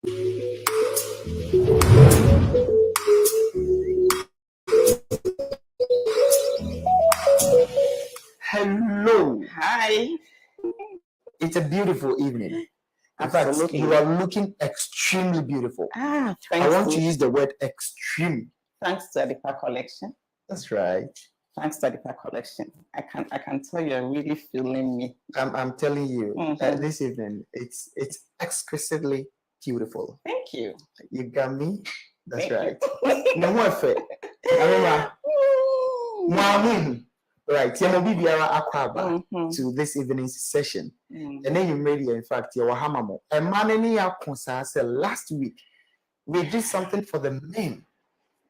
Hello. Hi. It's a beautiful evening. In fact, Absolutely. you are looking extremely beautiful. Thanks. I want to use the word extreme. Thanks to Adipa Collection. That's right. Thanks to Adipa Collection. I can tell you're really feeling me. I'm telling you, this evening it's exquisitely beautiful. Thank you. You got me. That's Thank right. you. No more fit. Right. To this evening's session. And then you made it, in fact, your hamamo. A man in your last week we did something for the men.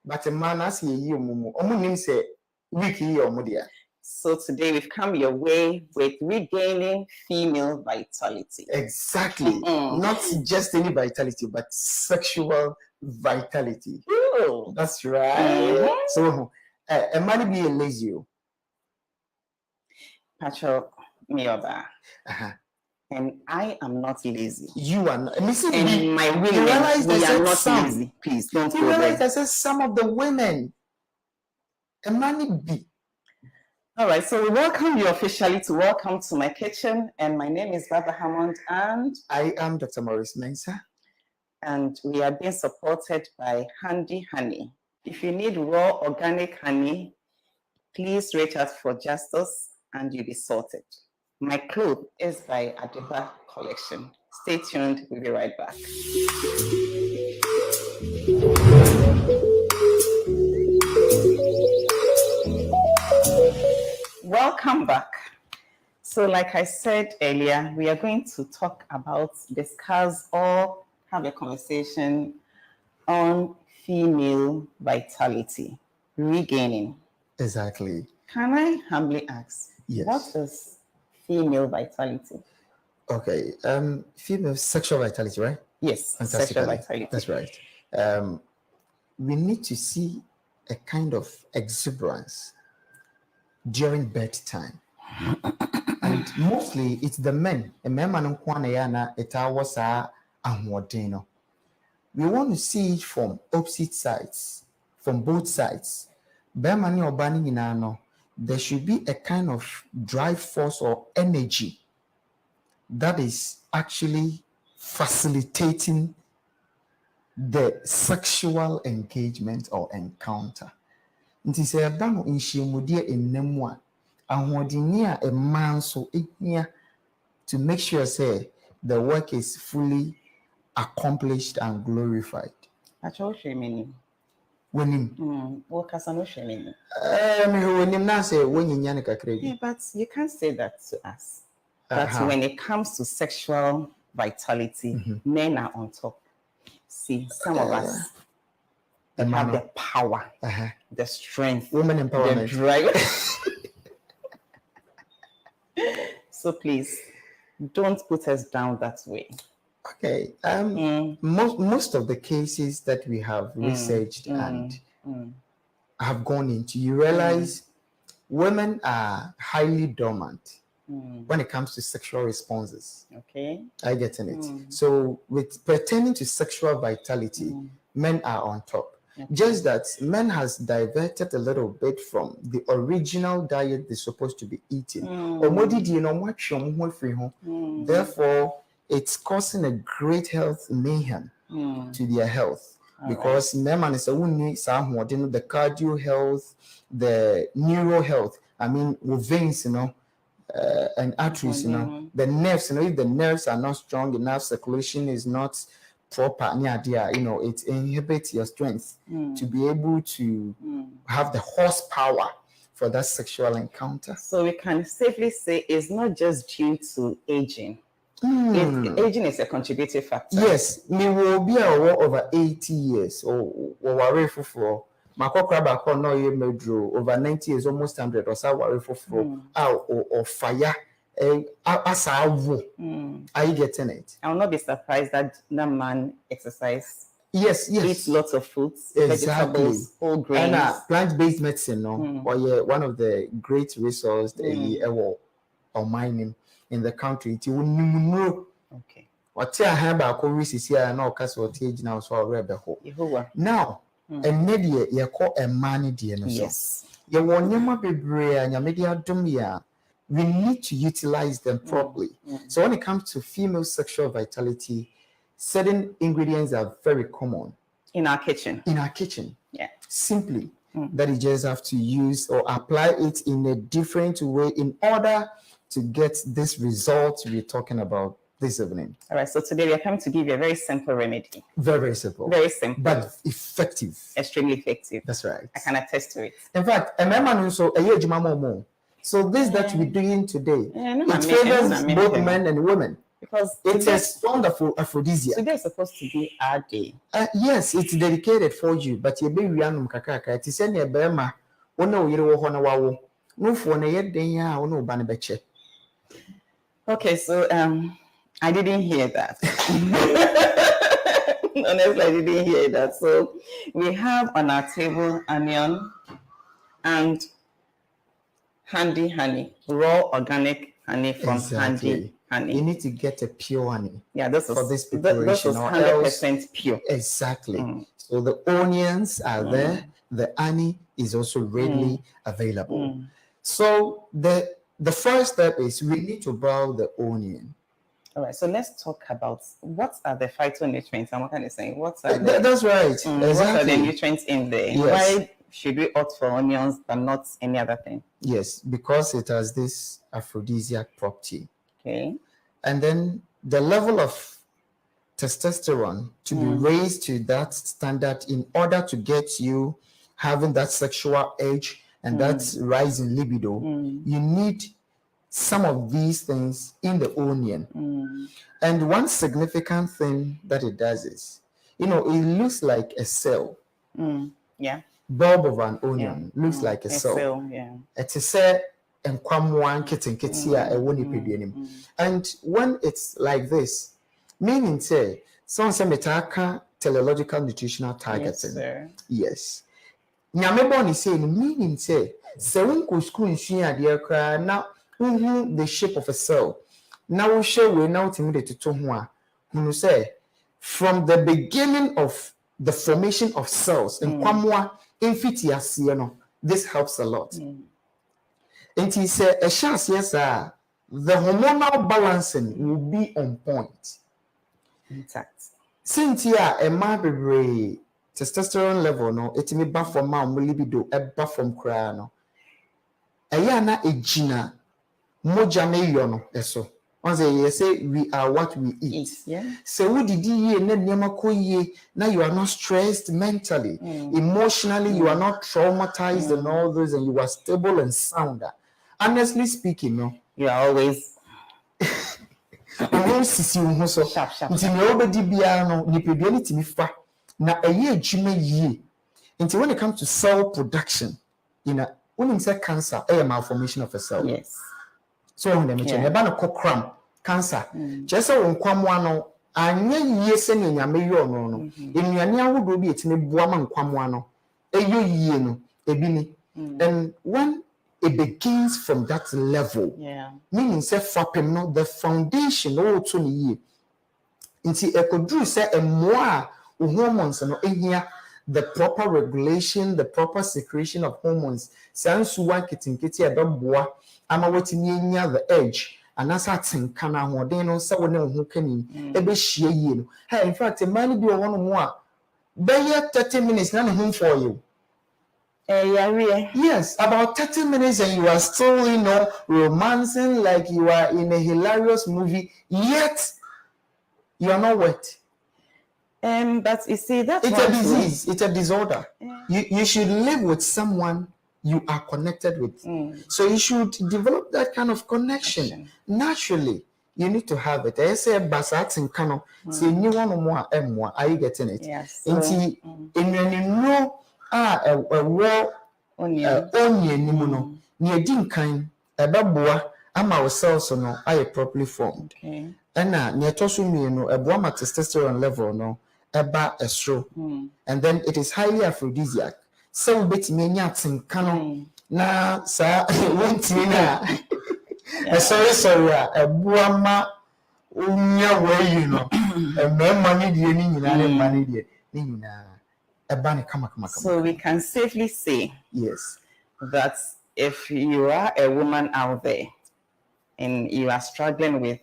But a man as you say week here. So today we've come your way with regaining female vitality. Exactly. Not just any vitality, but sexual vitality. Ooh. That's right. So a man be a lazy. Pacho Mioba. And I am not lazy. You are not. Listen, and my women, we are not lazy. Please don't go there. You realize I said some of the women. A man be. All right, so we welcome you officially to Welcome to My Kitchen, and my name is Barbara Hammond, and I am Dr. Maurice Mensah, and we are being supported by Handy Honey. If you need raw organic honey, please reach out for Justice, and you'll be sorted. My clothes is by Adipa Collection. Stay tuned, we'll be right back. Welcome back. So like I said earlier, we are going to discuss or have a conversation on female vitality, regaining. Exactly. Can I humbly ask, yes, what is female vitality? Okay, female sexual vitality, right? Yes, sexual vitality. That's right. We need to see a kind of exuberance during bedtime. And mostly it's the men. We want to see it from opposite sides, from both sides. There should be a kind of drive force or energy that is actually facilitating the sexual engagement or encounter. Nti sɛ ɛba no nhyiamudeɛ nnam a ahoɔdenni a ɛma nso ehia to make sure say the work is fully accomplished and glorified. Actually, shaming. Wenim. Workers are not shaming. Wenim na say wonyinya ne kakra bi. Yeah, but you can't say that to us. But when it comes to sexual vitality, men are on top. See, some of us have the power, the strength, women empowerment, the drive. So please, don't put us down that way. Okay. Most of the cases that we have researched and have gone into, you realize women are highly dormant when it comes to sexual responses. Okay. I get in it. So with pertaining to sexual vitality, men are on top. Okay. Just that men has diverted a little bit from the original diet they're supposed to be eating. Therefore, it's causing a great health mayhem to their health. Because men is the cardio health, the neuro health. I mean, with veins, and arteries, the nerves, if the nerves are not strong enough, circulation is not proper, it inhibits your strength to be able to have the horsepower for that sexual encounter. So we can safely say it's not just due to aging. Aging is a contributing factor. Yes, me will be over 80 years or worry for over 90 years, almost 100 or so worry for or fire. Are you getting it? I will not be surprised that man exercise. Yes. Eats lots of fruits, vegetables, whole grains. And plant-based medicine, or one of the great resources or mining in the country. Okay. Wate a ha ba ko risisi a na okasa wote agina so awrebe ho. Yehovah. Now, enne de yekọ emma ne de no so. Yes. Ye wonyema bebre a nyame de adom ya. We need to utilize them properly. So when it comes to female sexual vitality, certain ingredients are very common In our kitchen. Yeah. Simply that you just have to use or apply it in a different way in order to get this result we're talking about this evening. All right, so today we are coming to give you a very simple remedy. Very simple. Very simple. But effective. Extremely effective. That's right. I can attest to it. In fact, so this that we're doing today, it favors both men and women. Because it's a wonderful aphrodisiac. Today is supposed to be our day. Yes, it's dedicated for you, but you be wianum kakaka. It is any bema. Ono yiri wo ho na wawo. No for na ye den ya ono ba ne beche. Okay, so I didn't hear that. Honestly, I didn't hear that. So we have on our table onion and handy honey, raw organic honey from Handy Honey. You need to get a pure honey. Yeah, this for this preparation. This is 100% pure. Exactly. So the onions are there. The honey is also readily available. So the first step is we need to boil the onion. All right, so let's talk about what are the phytonutrients. I'm kind of saying that's right. Exactly. What are the nutrients in there? Yes. Why should we opt for onions but not any other thing? Yes, because it has this aphrodisiac property. Okay. And then the level of testosterone to be raised to that standard in order to get you having that sexual urge and that rise in libido, you need some of these things in the onion. And one significant thing that it does is, it looks like a cell. Yeah. Bulb of an onion looks like a cell. Yeah. It's a cell and and when it's like this, meaning say some metaka teleological nutritional targeting. Yes. Nyame boni say meaning say unko school nsuya na the shape of a cell. Now we show we now to ho say from the beginning of the formation of cells and kwamwa infiti this helps a lot. And he said, a chance, yes, sir. The hormonal balancing will be on point. Intact. Cynthia, a marble testosterone level, no, it may buff from my libido, a buff from crano. A yana a gina, mojame yono, eso. Once a say we are what we eat. Yeah. So, what did you now you are not stressed mentally, emotionally, you are not traumatized and all those, and you are stable and sound. Honestly speaking, no, you are always sharp. Until nobody be na a year ye. Until when it comes to cell production, when you say cancer, a malformation of a cell. Yes. So when they mention a cram cancer, just so kwamwano, anya yes and yamayo no. In your would be it me boaman kwamwano, a ye no, a bini. And when it begins from that level. Meaning say fapem no the foundation all to me. Until I could do say a more hormones and here the proper regulation, the proper secretion of hormones. Sans one kitty a dog boa, I'm a waiting near the edge. And as I think can I want they know someone who can a bit share you. Hey, in fact, a man be one more. Bear 30 minutes, none home for you. Yes, about 30 minutes and you are still, romancing like you are in a hilarious movie, yet you are not wet. But you see, that's it's a disease, it's a disorder. You should live with someone you are connected with. So you should develop that kind of connection. Naturally, you need to have it. I say, Basat and Kano, say, you want more and more. Are you getting it? Yes. A raw onion nimuno near din kind a babua ama ourselves no I properly formed. Okay. And near tosu no a boama testosterone level no eba estro. And then it is highly aphrodisiac. So bit me nyatin kano na sa went na sorry a boama Unya way, you know, a man money, money, So we can safely say yes, that if you are a woman out there and you are struggling with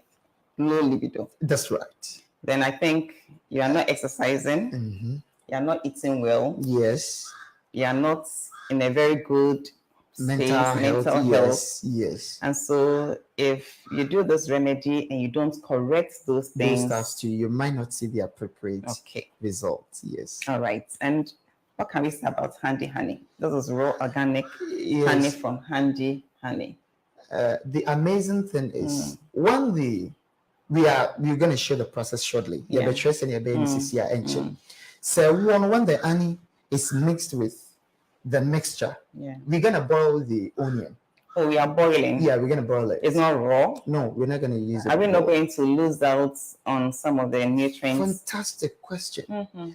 low libido, that's right. then I think you are not exercising, you are not eating well, yes, you are not in a very good mental health, yes. And so if you do this remedy and you don't correct those things, stuff too, you might not see the appropriate results. Yes. All right. And what can we say about Handy Honey? This is raw organic honey from Handy Honey. The amazing thing is when we're going to show the process shortly. Yeah. So when the honey is mixed with the mixture, we're going to boil the onion. Oh, we are boiling. Yeah, we're going to boil it. It's not raw? No, we're not going to use it. Are we not going to lose out on some of the nutrients? Fantastic question.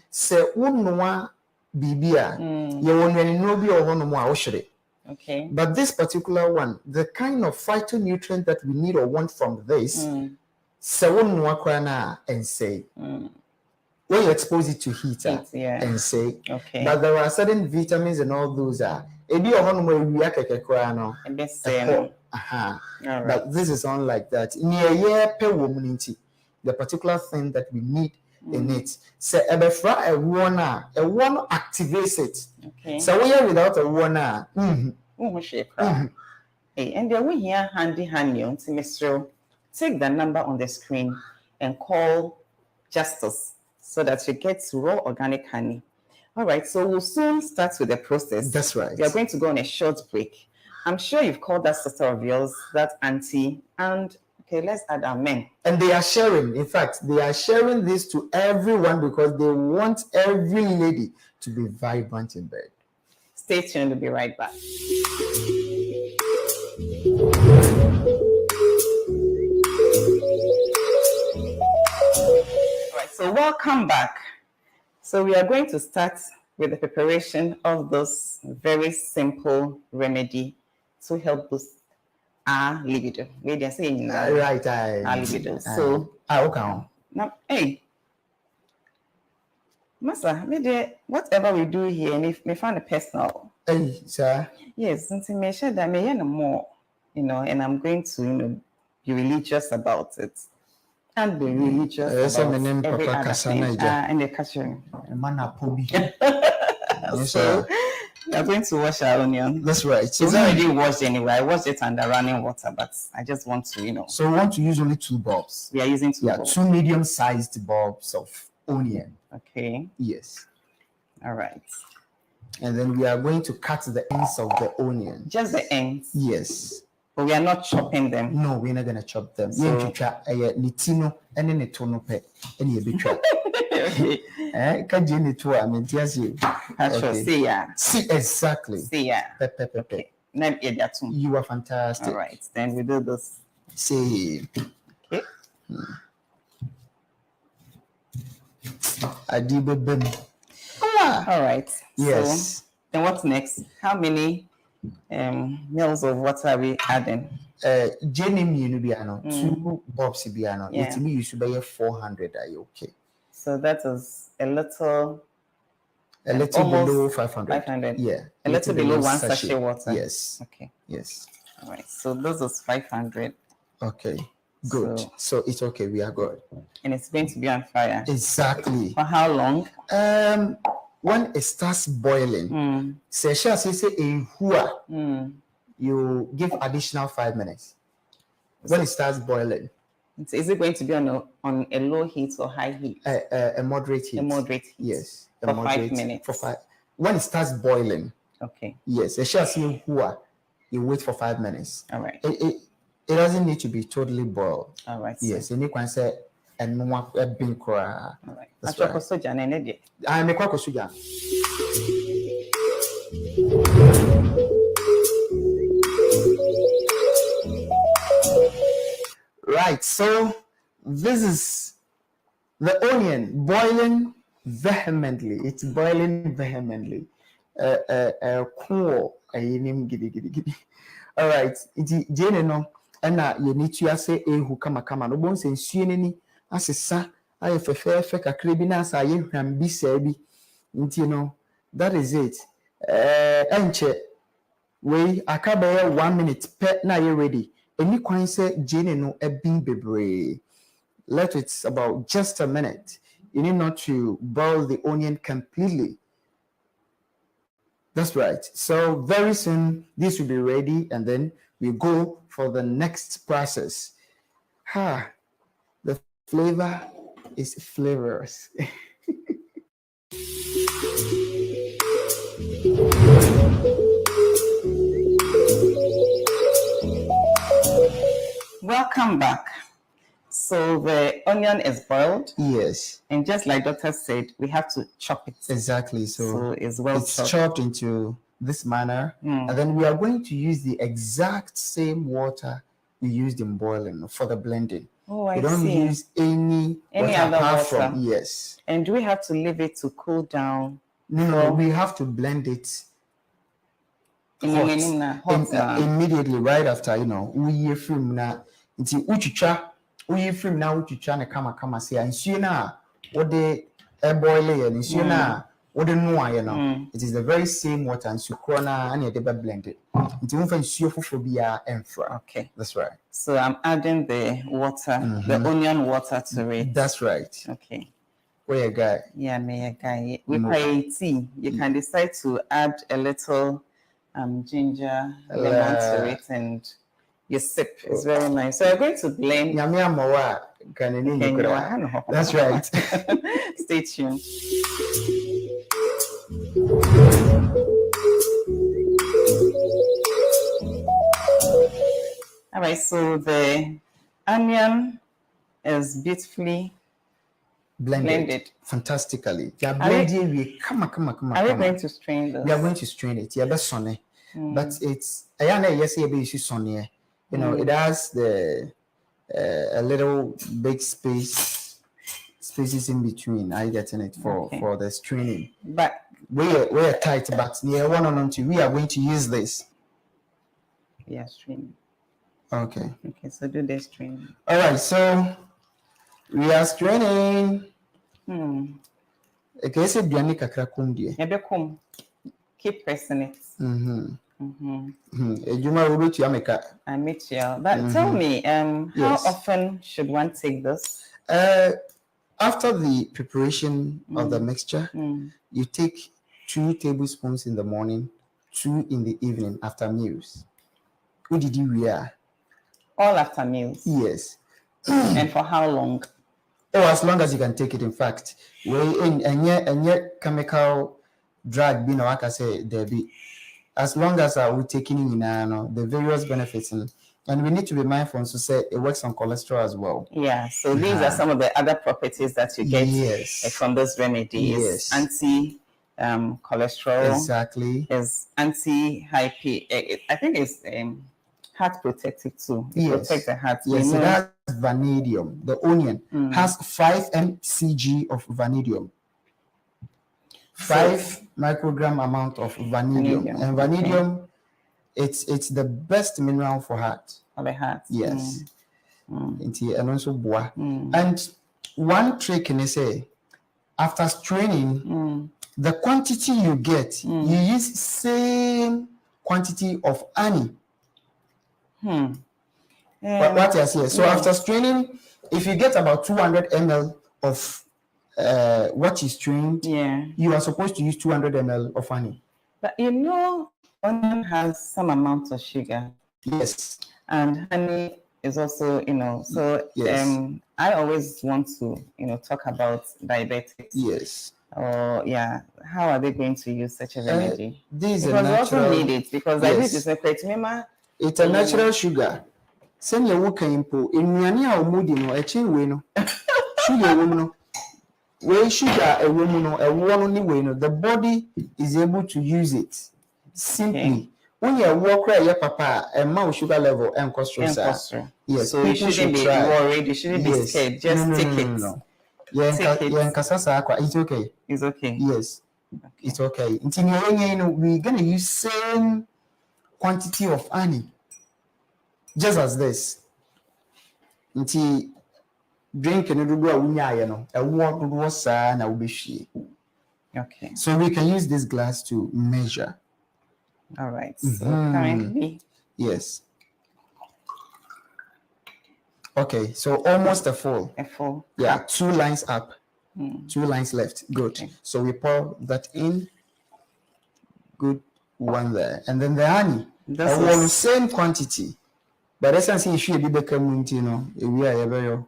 So, okay. But this particular one, the kind of phytonutrient that we need or want from this, and say, when you expose it to heat and say, okay. But there are certain vitamins and all those are. But this is unlike that. The particular thing that we need in it. So a one activates it. Okay. So we are without a one. Hey, and then we hear Handy Honey on Mr. Take the number on the screen and call Justice so that you get raw organic honey. All right, so we'll soon start with the process. That's right. We are going to go on a short break. I'm sure you've called that sister of yours, that auntie, and okay, let's add our men. And they are sharing. In fact, they are sharing this to everyone because they want every lady to be vibrant in bed. Stay tuned. We'll be right back. All right, so welcome back. So we are going to start with the preparation of this very simple remedy to help boost our libido. We are saying right, our libido. So okay. Now, hey, Master, whatever we do here, we find a personal. Hey, sir. Yes, since you mentioned that me more, and I'm going to, be religious about it. And be religious about every other thing. And the catching. So we are going to wash our onion. That's right. So it's already washed anyway. I washed it under running water, but I just want to, So we want to use only 2 bulbs. We are using 2 bulbs. 2 medium-sized bulbs of onion. Okay. Yes. All right. And then we are going to cut the ends of the onion. Just the ends? Yes. But we are not chopping them. No, we're not going to chop them. So, see exactly. See okay. You are fantastic. All right, then we do this. See. Okay. All right. Yes. So, then what's next? How many mils of water are we adding? Jenny, 2 bulbs, it me you should buy 400. Are you okay? So that is a little below 500. 500. Yeah. A little below 1 sachet water. Yes. Okay. Yes. All right. So this is 500. Okay. Good. So it's okay. We are good. And it's going to be on fire. Exactly. For how long? When it starts boiling, you give additional 5 minutes. When it starts boiling. Is it going to be on a low heat or high heat? A moderate heat. A moderate heat. Yes. For 5 minutes. When it starts boiling. Okay. Yes. You wait for 5 minutes. All right. It doesn't need to be totally boiled. All right. Yes. And you can say and no one a bin cry. All right. I'm a quack. Right, so this is the onion boiling vehemently. It's boiling vehemently. Cool. All right, Jane, no. ɛna yɛni tu ase ehu kama no bon sɛ nsuo n'ani asesa ayɛ fɛfɛɛfɛ kakra bi na asa ayɛ hwam bi saa bi nti no that is it ɛnkyɛ wei aka bɛyɛ 1 minute pɛ na ayɛ ready ɛni kwan sɛ gyene no ɛbin bebree let it about just a minute you need not to boil the onion completely. That's right. So very soon this will be ready and then we go for the next process. The flavor is flavorous. Welcome back. So the onion is boiled. Yes. And just like Doctor said, we have to chop it. Exactly. So it's chopped into this manner. And then we are going to use the exact same water we used in boiling for the blending. Oh, I see. We don't use any other water. from, yes. And do we have to leave it to cool down? No, we have to blend it hot. Immediately right after, we hear from now. Until we film now to chana kama say and see na what the boil and see na what the no it is the very same water and sukrona and you blend it until we see phobia and fra. Okay, that's right. So I'm adding the water, the onion water to it. That's right. Okay. Where a guy? Yeah, me a guy. With my tea, you can decide to add a little ginger, lemon to it and you sip. It's very nice. So we're going to blend. That's right. Stay tuned. All right, so the onion is beautifully blended. Fantastically. Are we going to strain this? We are going to strain it. Yeah, that's sunny. But it's sunny. It has a little big spaces in between. Are you getting it for the straining? But we're tight, but we are going to use this. Yeah, straining. Okay, so do the straining. All right, so we are straining. Okay, so keep pressing it. I meet you. But tell me, how often should one take this? After the preparation of the mixture, you take 2 tablespoons in the morning, 2 in the evening after meals. What did you wear? All after meals? Yes. And for how long? Oh, as long as you can take it. In fact, and yet chemical drug, like I say, there be. As long as we're taking in the various benefits, and we need to be mindful to say it works on cholesterol as well. Yeah, so these are some of the other properties that you get from this remedy. Yes, cholesterol. Exactly. Is anti-hyp. I think it's heart protective too. It protects the heart. Yes, it has vanadium. The onion has 5 mcg of vanadium. 5 microgram amount of vanadium. And vanadium, it's the best mineral for heart. For the heart. Yes. And also bois. And one trick in say, after straining, the quantity you get, you use same quantity of honey. What you say? So after straining, if you get about 200 ml of what is strained, you are supposed to use 200 ml of honey. But onion has some amount of sugar. Yes. And honey is also, so I always want to, talk about diabetics. Yes. Or how are they going to use such a remedy? This is because we also need it because diabetes is it's a natural sugar. Send your work impo in Yania or Moody no a chain wino. Sugar woman. When sugar a woman or a one only way, the body is able to use it simply. When you walk right, your papa and mouth sugar level and cholesterol. Yes, so you shouldn't be worried. You shouldn't be scared. Just take it. No. It's okay. It's okay. Yes, it's okay. Until we're gonna use same quantity of honey. just as this. Nti drink no do a wunya no ewo do sa na wobehwie. Okay. So we can use this glass to measure. All right. So currently, yes. Okay, so almost a full. A full. Yeah, 2 lines up, 2 lines left. Good. Okay. So we pour that in. Good, one there, and then the honey. This was the is same quantity, but essence you should be become we are very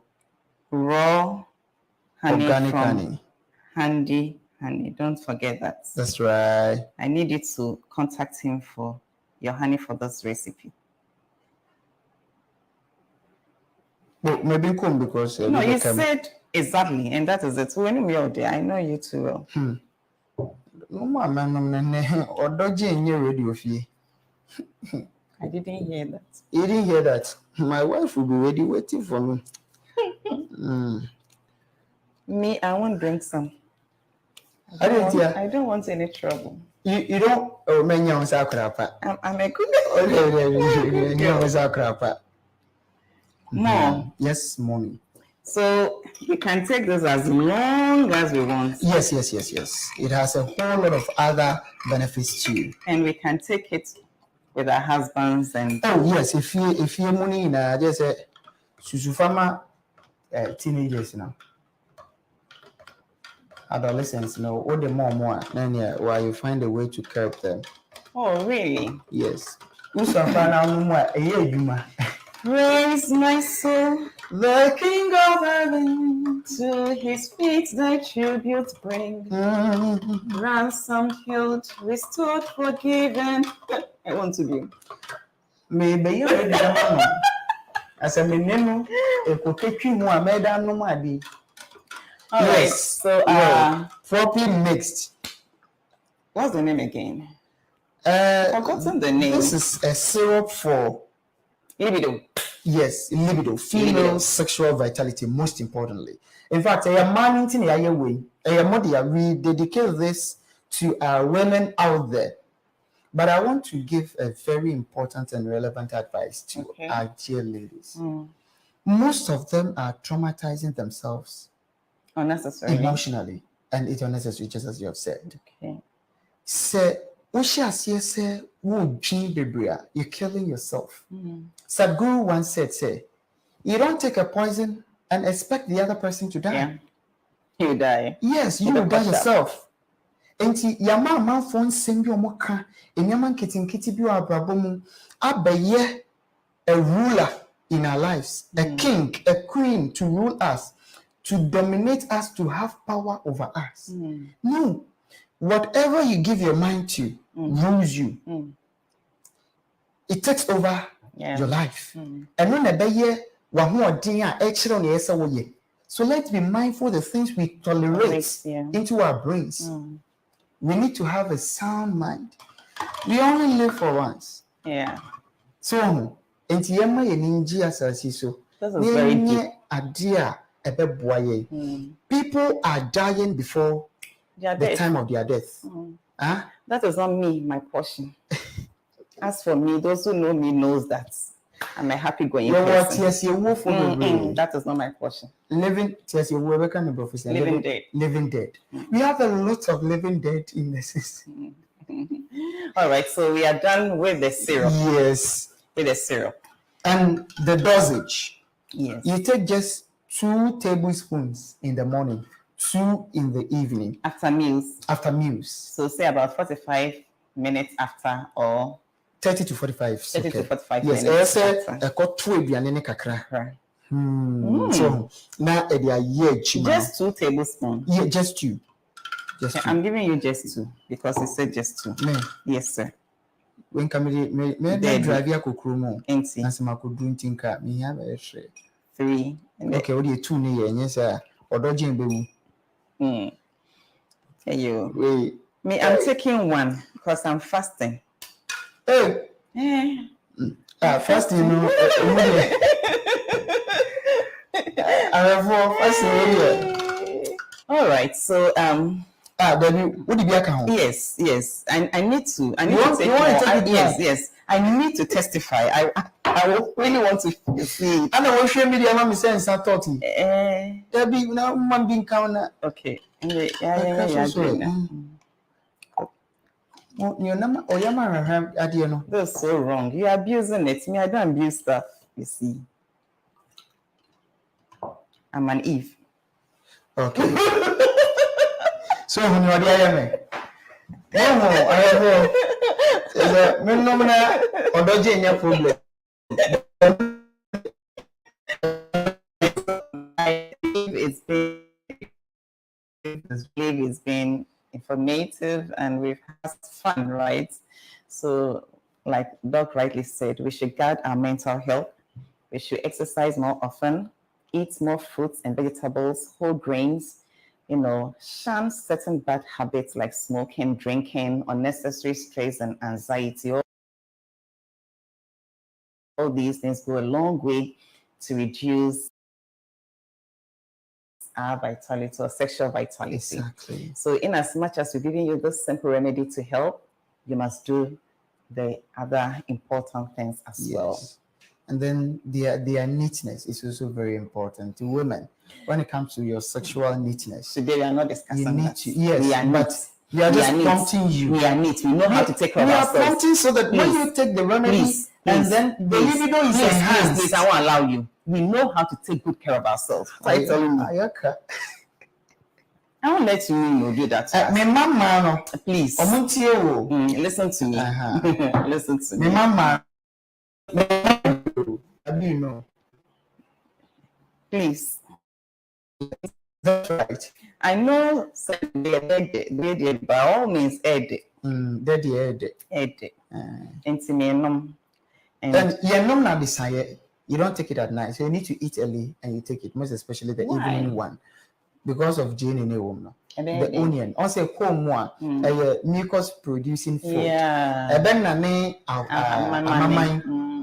raw honey organic from honey. Honey. Don't forget that. That's right. I need you to contact him for your honey for this recipe. Well, maybe come because no, you said exactly, and that is it. When we are there, I know you too well. No, man, or dodgy in your radio fee. I didn't hear that. You didn't hear that? My wife will be ready waiting for me. Me, I won't drink some. I don't want any trouble. You don't. Oh, man, you're a I'm a good. Mom. Yes, mommy. So we can take this as long as we want. Yes. It has a whole lot of other benefits too. And we can take it with our husbands and. Oh yes, if you money in just a susufama teenagers now. Adolescents, all the more, then why you find a way to curb them. Oh really? Yes. Praise my soul, the King of heaven, to his feet thy tribute bring. Ransomed, healed, restored, forgiven. I want to be. Maybe you ready as a minimum, a coquetry more made than no money. Yes, so properly mixed. What's the name again? Forgotten the name. This is a syrup for libido. Yes, libido, female sexual vitality, most importantly. In fact, we dedicate this to our women out there. But I want to give a very important and relevant advice to our dear ladies. Most of them are traumatizing themselves unnecessarily, emotionally, and it's unnecessary, just as you have said. Okay. You're killing yourself. Sadhguru once said, you don't take a poison and expect the other person to die. Yeah. You die. Yes, you will die yourself. Enti yama manfo nsem bi omoka enyama nketenkete bi abrabomu abeye a ruler in our lives, a king, a queen to rule us, to dominate us, to have power over us. No. Whatever you give your mind to rules you. It takes over your life. So let's be mindful of the things we tolerate into our brains. We need to have a sound mind. We only live for once. Yeah. So, this is very deep. People are dying before the time of their death. That is not me, my portion. As for me, those who know me knows that I'm a happy going person. That is not my portion. Living dead. Living dead. We have a lot of living dead in the system. All right, so we are done with the syrup. Yes. With the syrup. And the dosage. Yes. You take just 2 tablespoons in the morning, 2 in the evening. After meals. After meals. So say about 45 minutes after, or 30 to 45. 30 to 45 minutes. Yes, I got 2 kakra. So now just 2 tablespoons. Yeah, just 2. Just 2. I'm giving you just 2 because it said just 2. Yes, sir. When come me drive ya kokromo. Empty. Nasema ko do ntinka me have a 3. Okay, what you 2 ne ye nyesa odojin bewu. Hey you. Wait. Me, I'm taking 1 because I'm fasting. Hey. Fasting, you know. All right, so then what did you account? Yes. I need to take more. Yes. I need to testify. I really want to see it. And I will show me the mama saying Saturday. There be now man being counter. Okay. Yeah. Your number or your man have idea no. That's so wrong. You're abusing it. Me, I don't abuse stuff. You see. I'm an Eve. Okay. So when you are there, problem. It's been informative and we've had fun, right? So, like Doc rightly said, we should guard our mental health. We should exercise more often, eat more fruits and vegetables, whole grains, shun certain bad habits like smoking, drinking, unnecessary stress and anxiety. All these things go a long way to reduce our vitality or sexual vitality. Exactly. So in as much as we're giving you this simple remedy to help, you must do the other important things as well. And then their neatness is also very important to women. When it comes to your sexual neatness. Today we are not discussing you need that. to, yes, we are but neat. We are just prompting you. We are neat. We know how to take care of ourselves. We are prompting so that when you take the remedy and then the libido is enhanced. Please, I won't allow you. We know how to take good care of ourselves. I telling you. I won't let you do that. My mama, please. Listen to me. Listen to me. My mama. Please. That's right. I know by all means Ed. And you don't take it at night. So you need to eat early and you take it, most especially the evening one. Because of Jane in a woman. The onion. Also, mucus producing food. Yeah.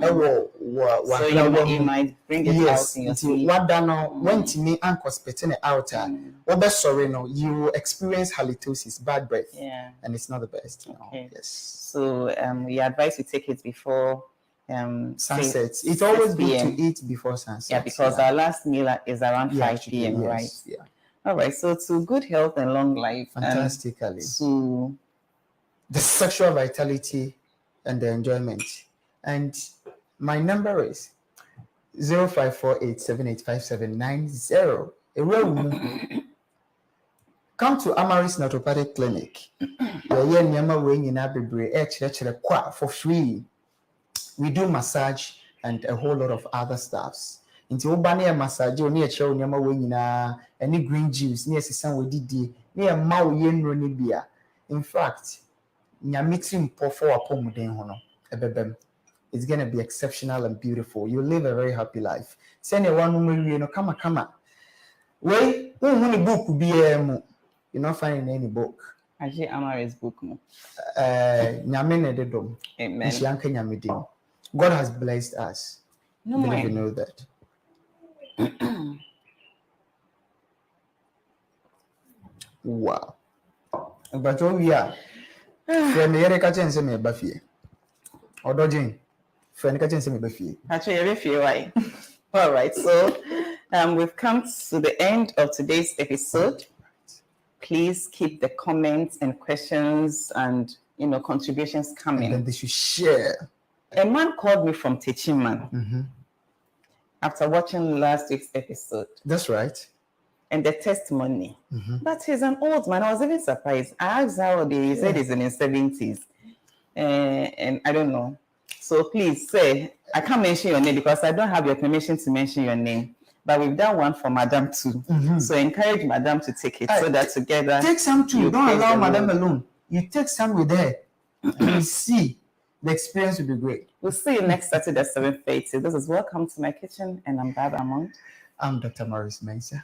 So you might bring it out in your sleep. When to me uncle spitting it out, you will experience halitosis, bad breath. Yeah. And it's not the best. Okay. Yes. So we advise you take it before sunset. It's always good to eat before sunset. Yeah, because our last meal is around 5 p.m. Right? Yeah. All right. So to good health and long life. Fantastically. To the sexual vitality and the enjoyment. And my number is 0548785790. Come to Amaris Naturopathic Clinic. For free. We do massage and a whole lot of other stuffs. Into Obania massage, near show Yama Wingina, any green juice, near Sisan Wedidi, near Mau Yen Ronibia. In fact, Nyamitim Pofo Apomuden Hono, Ebebem. It's going to be exceptional and beautiful. You'll live a very happy life. Send a one woman, come on. Wait, when the book will be you're not finding any book. Actually, Amaris book. Nyamene de dom. Amen. God has blessed us. No, I believe you know that. Wow. But we are. Friend, you're catching some Buffy. Or dodging. Friend, catching some Buffy. Actually, every few why. All right. So, we've come to the end of today's episode. Please keep the comments and questions and contributions coming. And then they should share. A man called me from Techiman after watching last week's episode. That's right. And the testimony. But he's an old man. I was even surprised. I asked how old he said he's in his 70s. And I don't know. So please say, I can't mention your name because I don't have your permission to mention your name. But we've done one for Madam too. So encourage Madam to take it so that together. Take some too. Don't allow Madam alone. You take some with her. You see. The experience will be great. We'll see you next Saturday at 7:30. This is Welcome to My Kitchen, and I'm Baba Amond. I'm Dr. Maurice Mensah.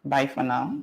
Bye for now.